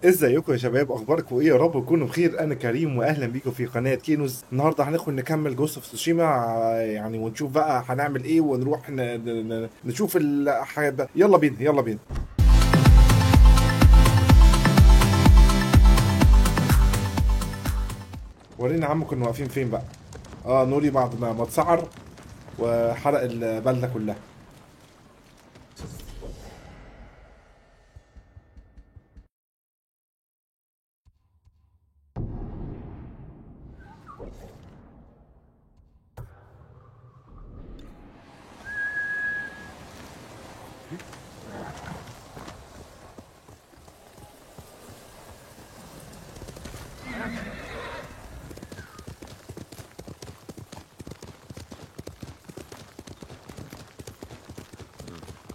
ازيكم يا شباب، اخباركم ايه؟ يا رب تكونوا بخير. انا كريم واهلا بيكم في قناه كينوز. النهارده هندخل نكمل جوست اوف تسوشيما، يعني ونشوف بقى هنعمل ايه، ونروح نشوف الحاجات ده. يلا بينا يلا بينا. ورينا يا عم كنا واقفين فين بقى. نوري بعد ما اتسعر وحرق البلده كلها.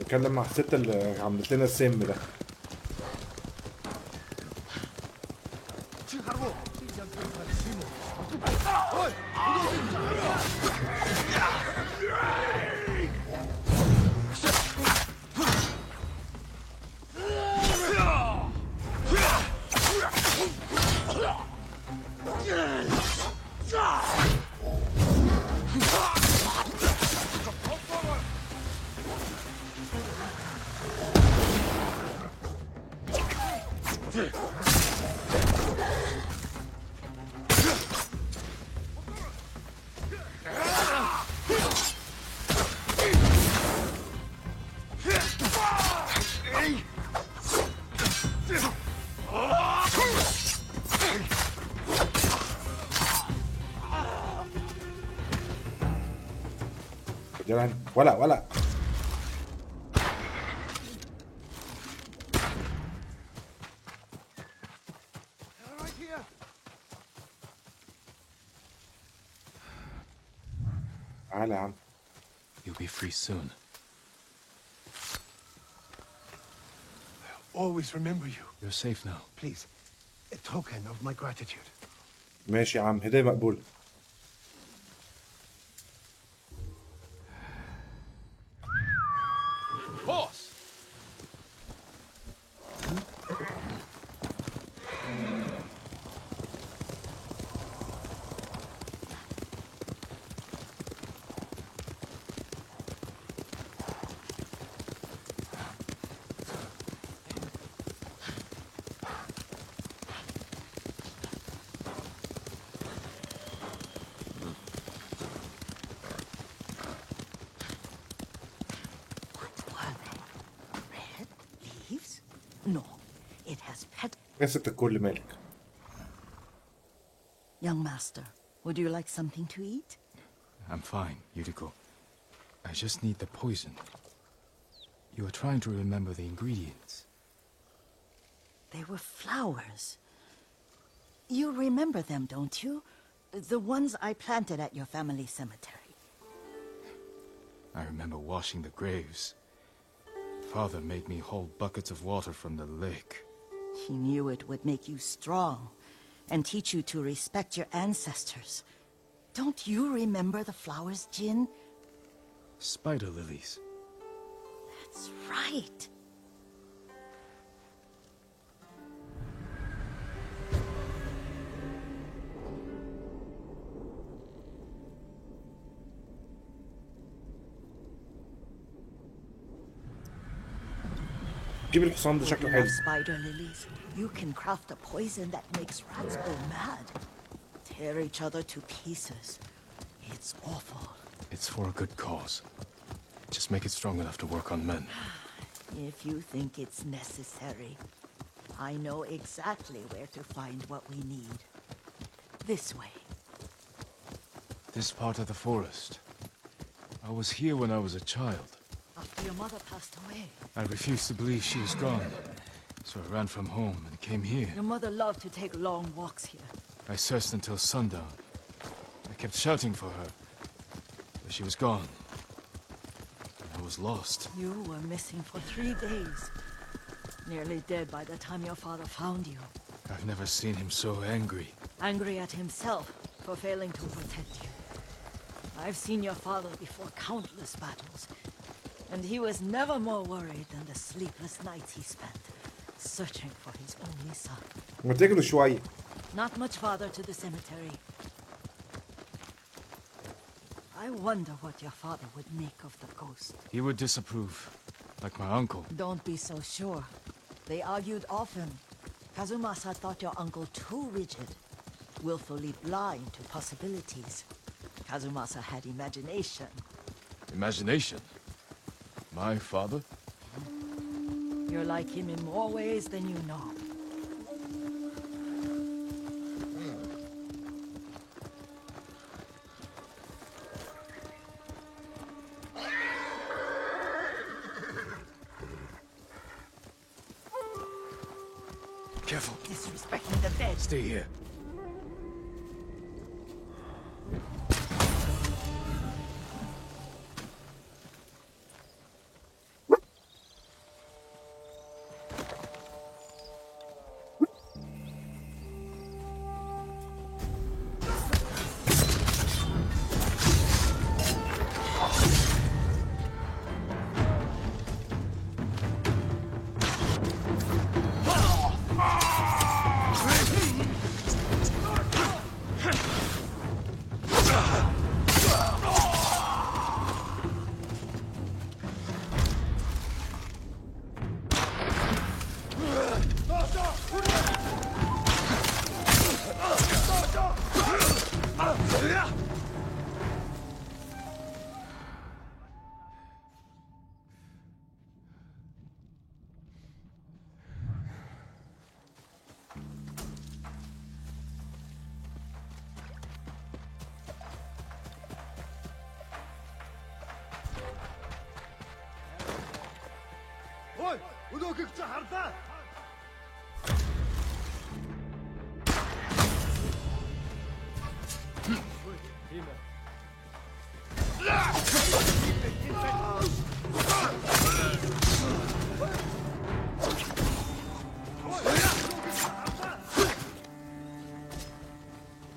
نتكلم مع الست اللي عملت لنا السم ده. جدعان ولا تعالى يا عم. You'll be free soon. I'll always remember you. You're safe now. Please, a token of my gratitude. ماشي يا عم، هدية مقبولة. Horse! Red leaves? No, it has pet. يا ست الكل مالك؟ Young master, would you like something to eat? I'm fine, Yuriko. I just need the poison. You are trying to remember the ingredients. They were flowers. You remember them, don't you? The ones I planted at your family cemetery. I remember washing the graves. Father made me hold buckets of water from the lake. He knew it would make you strong and teach you to respect your ancestors. Don't you remember the flowers, Jin? Spider lilies. That's right. جيب الحصان ده شكله حلو. Spider lilies. You can craft a poison that makes rats go mad. Tear each other to pieces. It's awful. It's for a good cause. Just make it strong enough to work on men. If you think it's necessary, I know exactly where to find what we need. This way. This part of the forest. I was here when I was a child. After your mother passed away. I refused to believe she was gone. So I ran from home and came here. Your mother loved to take long walks here. I searched until sundown. I kept shouting for her. But she was gone. And I was lost. You were missing for 3 days. Nearly dead by the time your father found you. I've never seen him so angry. Angry at himself for failing to protect you. I've seen your father before countless battles. And he was never more worried than the sleepless nights he spent, searching for his only son. ما تجروا شويه. Not much farther to the cemetery. I wonder what your father would make of the ghost. He would disapprove, like my uncle. Don't be so sure. They argued often. Kazumasa thought your uncle too rigid, willfully blind to possibilities. Kazumasa had imagination. Imagination? My father? You're like him in more ways than you know. Careful. Disrespecting the dead. Stay here. Ой, өнөөгөө чи харлаа.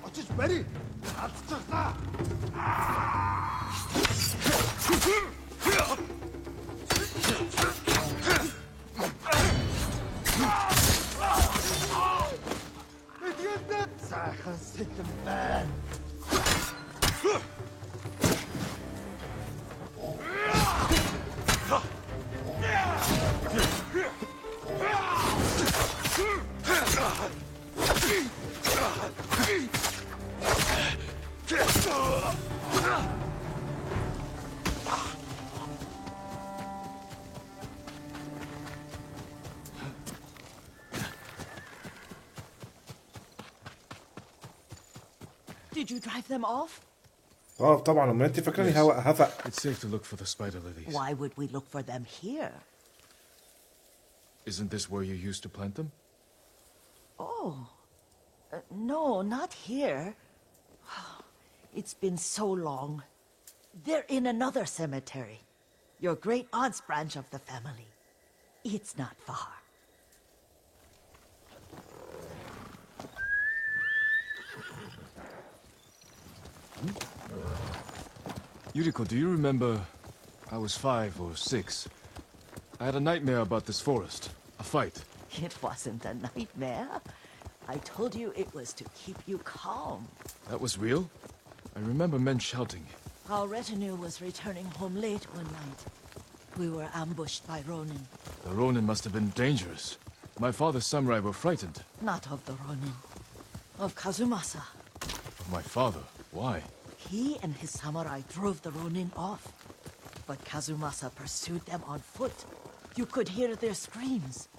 Очиж барь. Алдчихлаа. Сайхан сэтгэн байна. Did you drive them off? اه طبعا امال انت فاكراني هفق. It's safe to look for the spider lilies. Why would we look for them here? Isn't this where you used to plant them? Oh, no, not here. It's been so long. They're in another cemetery. Your great aunt's branch of the family. It's not far. Yuriko, do you remember? I was 5 or 6. I had a nightmare about this forest. A fight. It wasn't a nightmare. I told you it was to keep you calm. That was real? I remember men shouting. Our retinue was returning home late one night. We were ambushed by Ronin. The Ronin must have been dangerous. My father's samurai were frightened. Not of the Ronin. Of Kazumasa. Of my father. Why? He and his samurai drove the Ronin off. But Kazumasa pursued them on foot. You could hear their screams.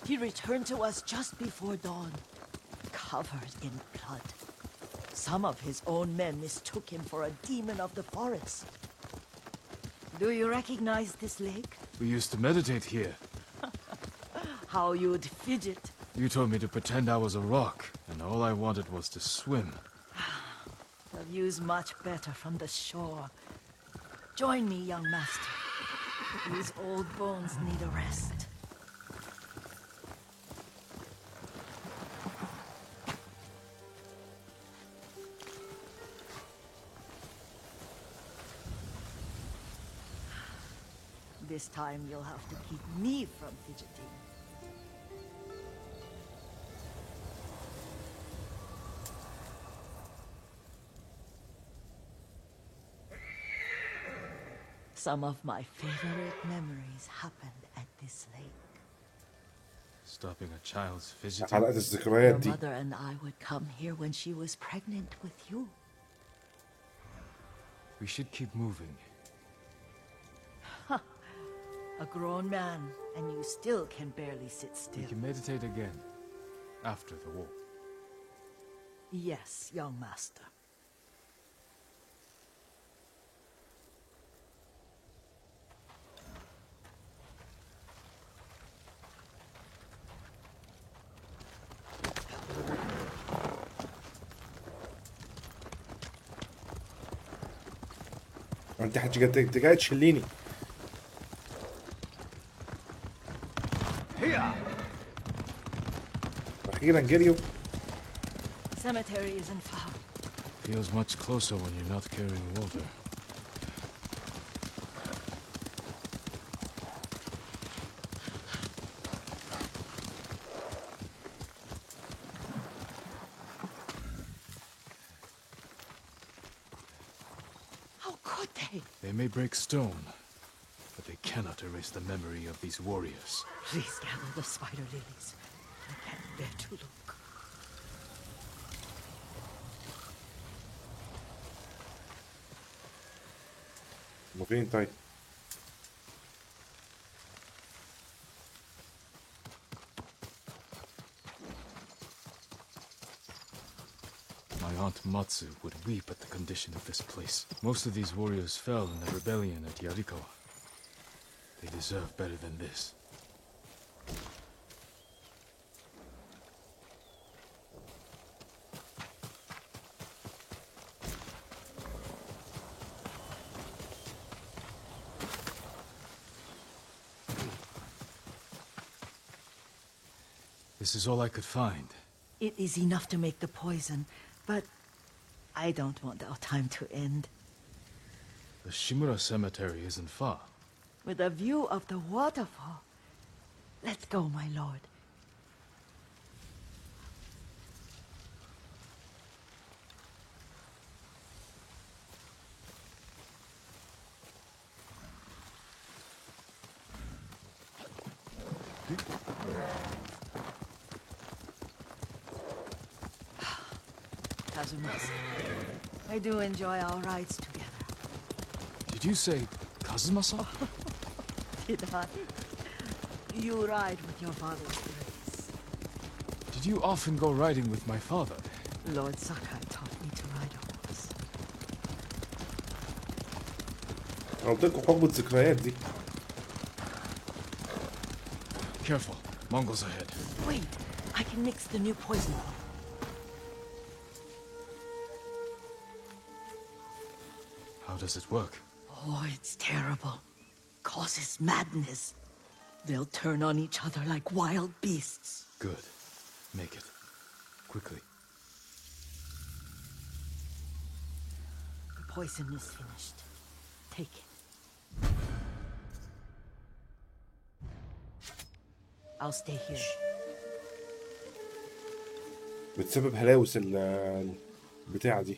He returned to us just before dawn, covered in blood. Some of his own men mistook him for a demon of the forest. Do you recognize this lake? We used to meditate here. How you'd fidget. You told me to pretend I was a rock, and all I wanted was to swim. The view's much better from the shore. Join me, young master. These old bones need a rest. This time you'll have to keep me from fidgeting. Some of my favorite memories happened at this lake. Stopping a child's visiting. حلقة الذكريات Your دي. mother and I would come here when she was pregnant with you. We should keep moving. A grown man, and you still can barely sit We still. can meditate again. After the war. Yes, young master. انت انت جاي تشليني. اخيرا جريوا. Cemetery isn't far. Feels much closer when you're not carrying water. How could they? They may break stone, but they cannot erase the memory of these warriors. Please gather the spider lilies. I can't bear to look. هم فين طيب؟ My aunt Matsu would weep at the condition of this place. Most of these warriors fell in the rebellion at Yarikawa. They deserve better than this. This is all I could find. It is enough to make the poison, but I don't want our time to end. The Shimura Cemetery isn't far. With a view of the waterfall. Let's go, my lord. Kazumasa, I do enjoy our rides together. Did you say Kazumasa? Did I? You ride with your father's grace. Did you often go riding with my father? Lord Sakai taught me to ride a horse. انا قلت لكم حب الذكريات دي. Careful, Mongols ahead. Wait, I can mix the new poison. How does it work? Oh, it's terrible. Causes madness. They'll turn on each other like wild beasts. Good. Make it. Quickly. The poison is finished. Take it. I'll stay here. بتسبب هلاوس البتاعة دي.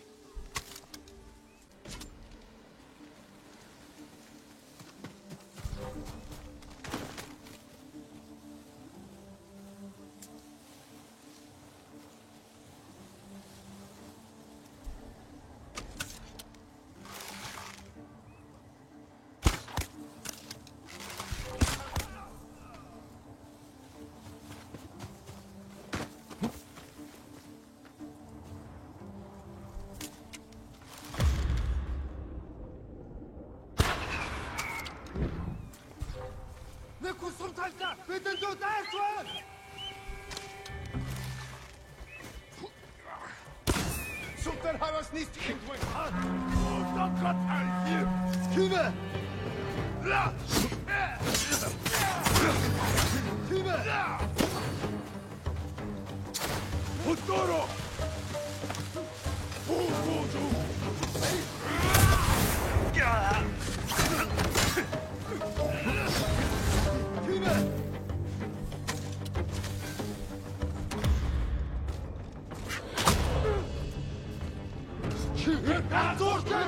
Neku sultanka, bitte du das schon! Sultan Havas nicht irgendwann hat. Oh, dann Gott hier! Kübe! Kübe! Futuro! Kübe! Sultan!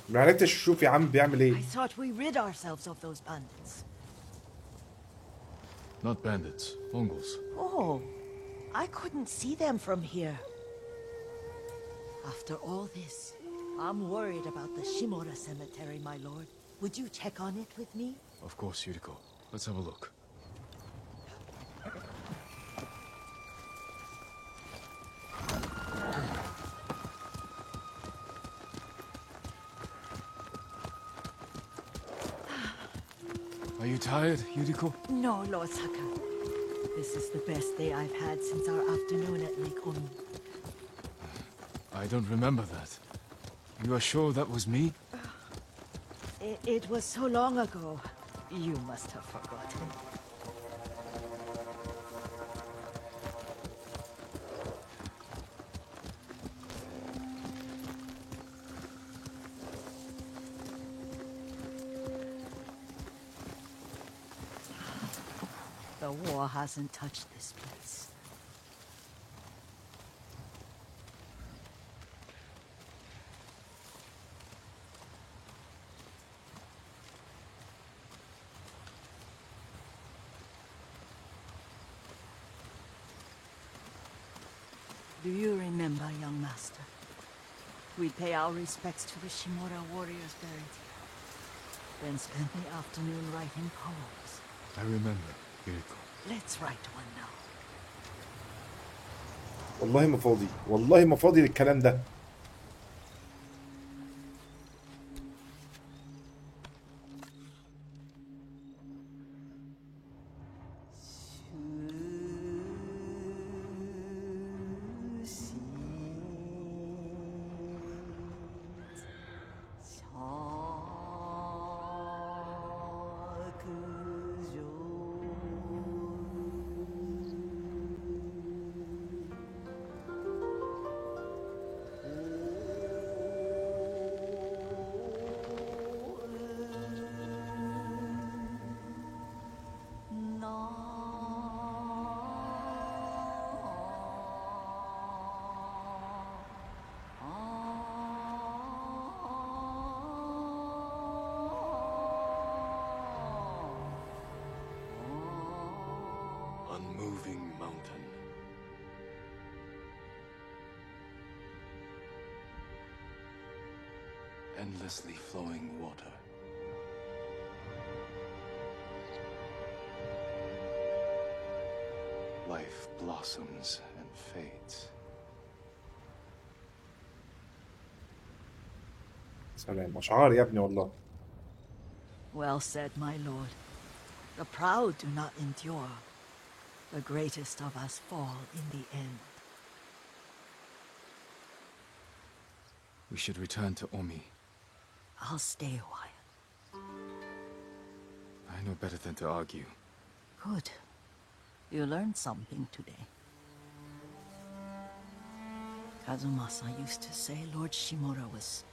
ما عرفتش اشوف يا عم بيعمل I ايه. thought we rid ourselves of those bandits. Not bandits, Mongols. Oh, I couldn't see them from here. After all this, I'm worried about the Shimura cemetery, my lord. Would you check on it with me? Of course, Yuriko. Let's have a look. Are you tired, Yuriko? No, Lord Saka. This is the best day I've had since our afternoon at Lake Onu. I don't remember that. You are sure that was me? It was so long ago. You must have forgotten. The war hasn't touched this place. Do you remember, young master? We'd pay our respects to the Shimura warriors buried here, then spend the afternoon writing poems. I remember, Yuriko. Let's write one now. والله ما فاضي، والله ما فاضي للكلام ده. Unmoving mountain. Endlessly flowing water. Life blossoms and fades. سلام، اشعار يا ابني والله. Well said, my lord. The proud do not endure. The greatest of us fall in the end. We should return to Omi. I'll stay a while. I know better than to argue. Good. You learned something today. Kazumasa used to say Lord Shimura was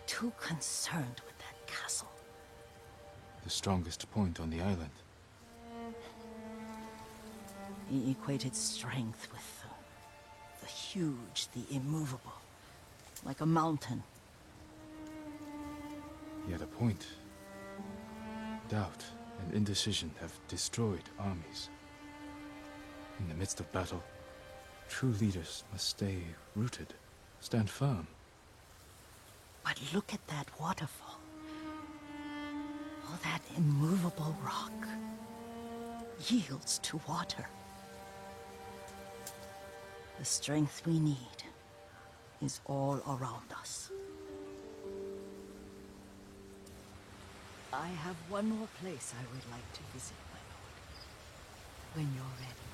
too concerned with that castle. The strongest point on the island. He equated strength with the huge, the immovable, like a mountain. He had a point. Doubt and indecision have destroyed armies. In the midst of battle, true leaders must stay rooted, stand firm. But look at that waterfall. All that immovable rock yields to water. The strength we need is all around us. I have one more place I would like to visit, my lord. When you're ready.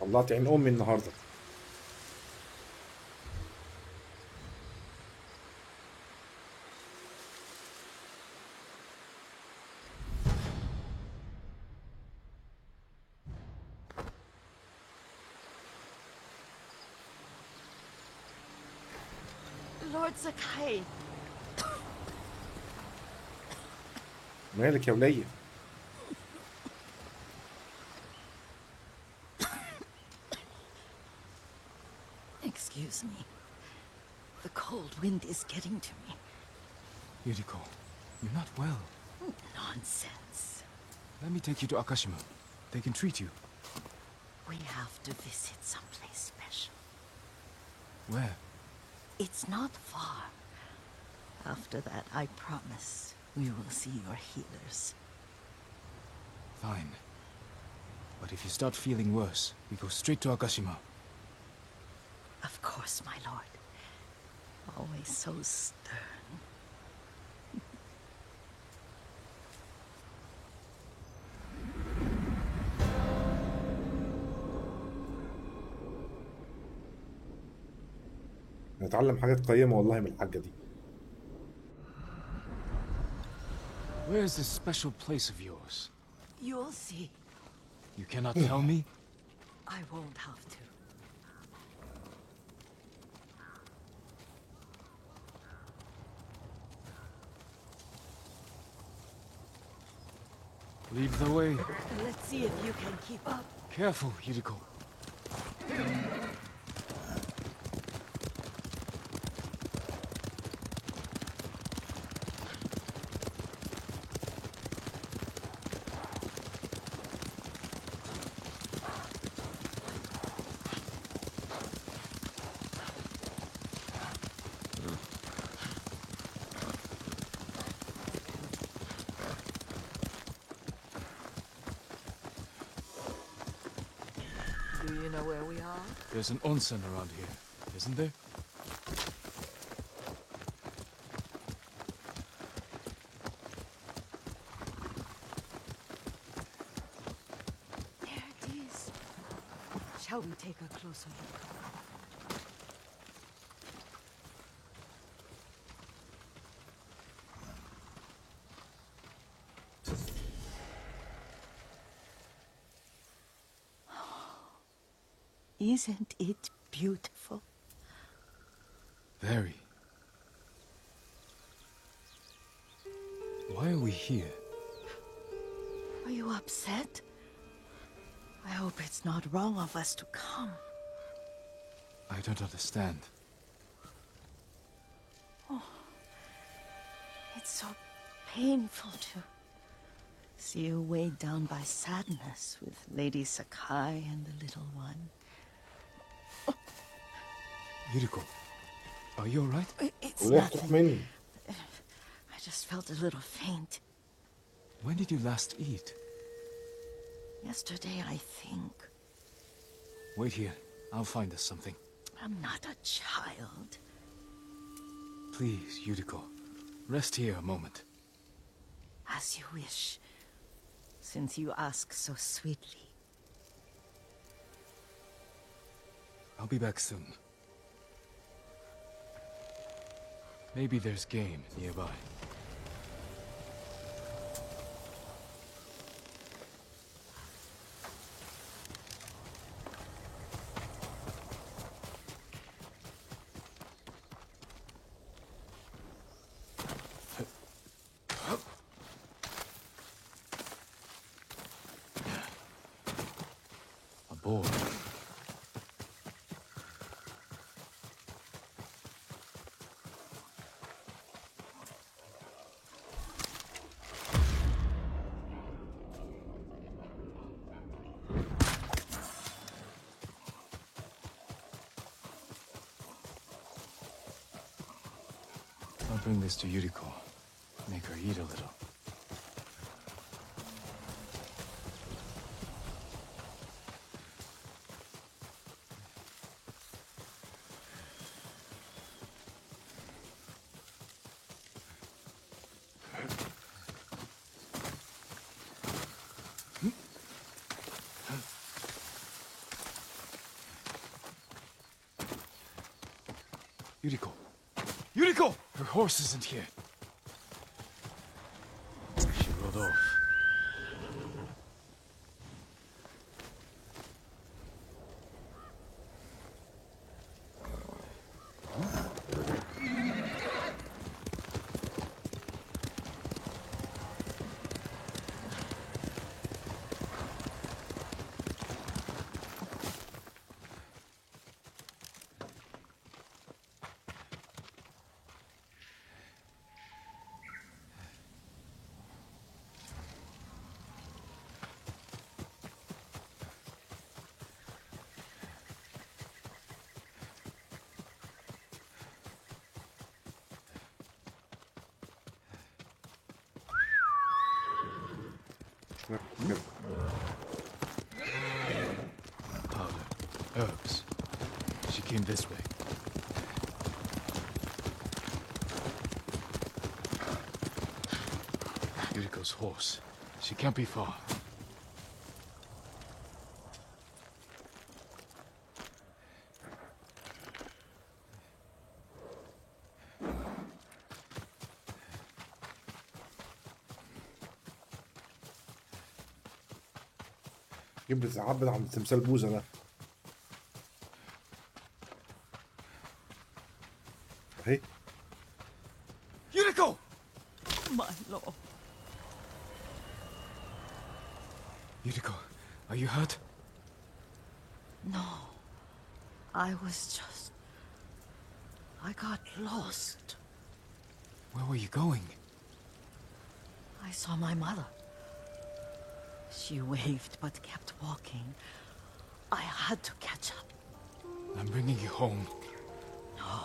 طلعت عين امي النهارده. Lord Sakai, مالك يا وليه؟ excuse me. The cold wind is getting to me. Yuriko, you're not well. Nonsense. Let me take you to Akashima. They can treat you. We have to visit someplace special. Where? It's not far. After that, I promise we will see your healers. Fine. But if you start feeling worse, we go straight to Akashima. Of course, my lord. Always so stern. نتعلم حاجات قيمة والله من الحاجة دي. Where is this special place of yours? You'll see. You cannot tell me? I won't have to. Lead the way. Let's see if you can keep up. Careful, Yuriko. Do you know where we are? There's an onsen around here, isn't there? There it is. Shall we take a closer look? Isn't it beautiful? Very. Why are we here? Are you upset? I hope it's not wrong of us to come. I don't understand. It's so painful to see you weighed down by sadness with Lady Sakai and the little one. Yuriko, are you alright? It's وليه تروح nothing. مني؟ I just felt a little faint. When did you last eat? Yesterday, I think. Wait here. I'll find us something. I'm not a child. Please, Yuriko. Rest here a moment. As you wish, since you ask so sweetly. I'll be back soon. Maybe there's game nearby. A boar. I'll bring this to Yuriko. Make her eat a little. Yuriko! Yuriko! Her horse isn't here. She rode off. Powder. Herbs. She came this way. Yuriko's horse. She can't be far. جيب لي ساعات عند تمثال بوزة ده. اهي. Yuriko! My lord. Yuriko, are you hurt? No. I was just... I got lost. Where were you going? I saw my mother. She waved but kept walking. I had to catch up. I'm bringing you home. No.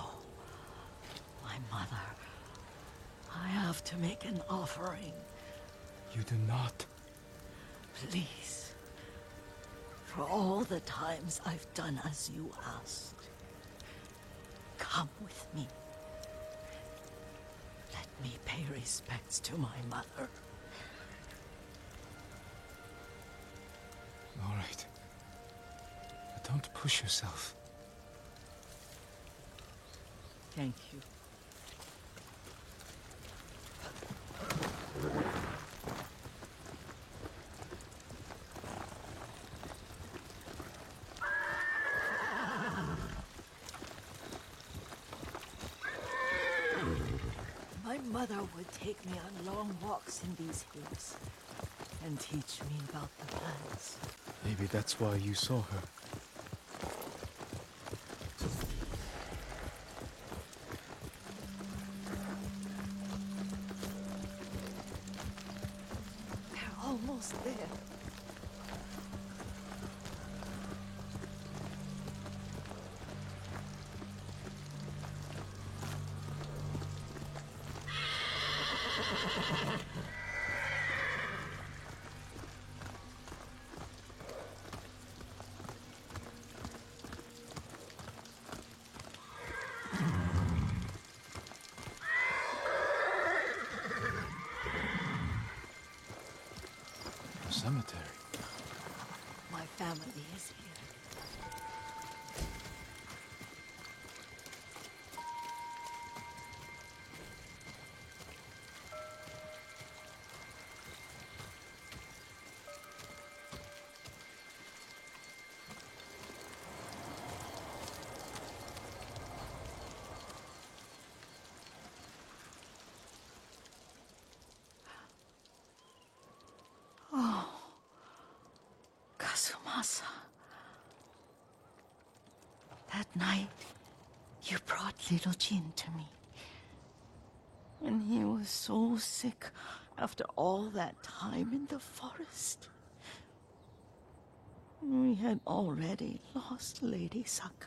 My mother. I have to make an offering. You do not. Please. For all the times I've done as you asked. Come with me. Let me pay respects to my mother. All right. But don't push yourself. Thank you. My mother would take me on long walks in these hills and teach me about the plants. Maybe that's why you saw her. They're almost there. A cemetery. My family is here. Kazumasa. That night, you brought little Jin to me. And he was so sick after all that time in the forest. We had already lost Lady Sakai.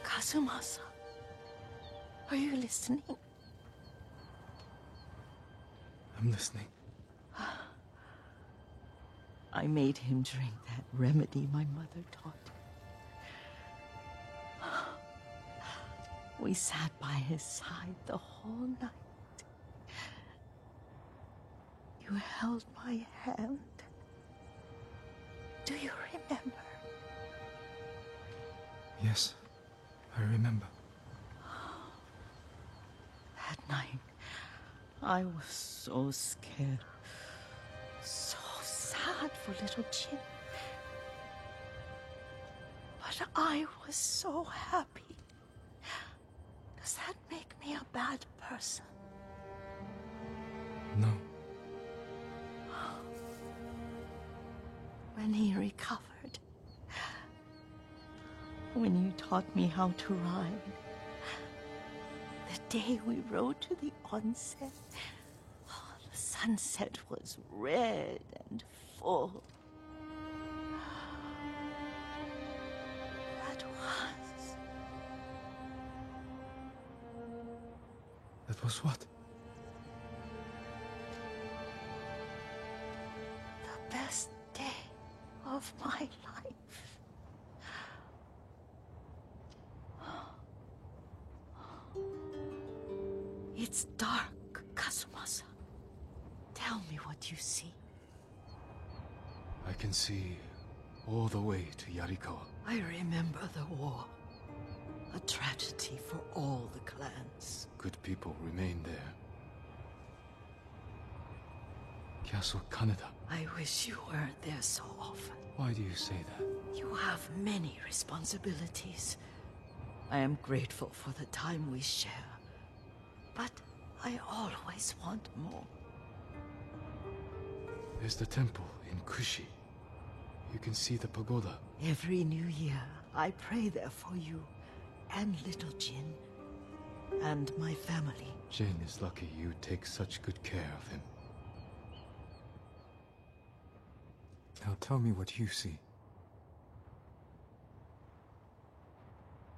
Kazumasa, are you listening? I'm listening. I made him drink that remedy my mother taught him. We sat by his side the whole night. You held my hand. Do you remember? Yes, I remember. That night, I was so scared. So sad for little Jin. But I was so happy. Does that make me a bad person? No. When he recovered, when you taught me how to ride, the day we rode to the onsen, the sunset was red and full. That was what? The best day of my life. It's dark, Kazumasa. Tell me what you see. I can see all the way to Yarikawa. I remember the war. A tragedy for all the clans. Good people remain there. Castle Kaneda. I wish you weren't there so often. Why do you say that? You have many responsibilities. I am grateful for the time we share. But I always want more. There's the temple in Kushi. You can see the pagoda. Every new year, I pray there for you and little Jin and my family. Jin is lucky you take such good care of him. Now tell me what you see.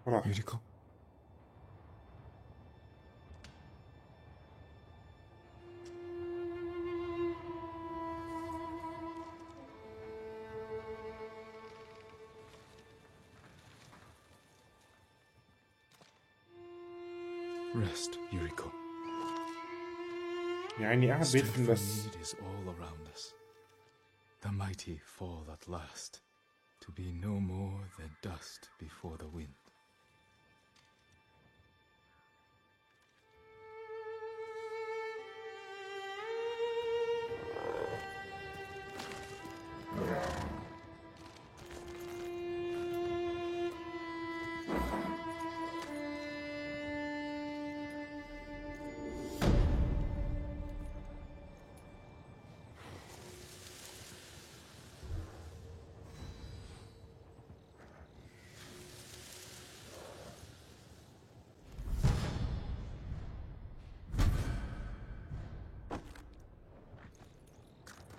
What? Yuriko? Rest, Yuriko. يعني قاعد Strength بيدفن we بس. need is all around us. The mighty fall at last, to be no more than dust before the wind.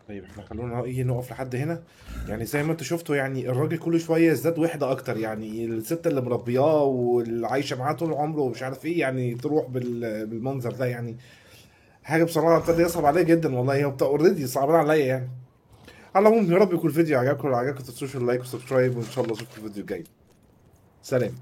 طيب احنا خلونا ايه نقف لحد هنا. يعني زي ما انتوا شفتوا يعني الراجل كل شويه يزداد وحده اكتر. يعني الست اللي مربياه واللي عايشه معاه طول عمره ومش عارف ايه يعني تروح بالمنظر ده. يعني حاجه بصراحه ابتدى يصعب عليا جدا والله. هو اوريدي صعبان عليا يعني. على العموم يا رب يكون الفيديو عجبكم. لو عجبكم ما تنسوش اللايك والسبسكرايب وان شاء الله اشوفكم في الفيديو الجاي. سلام.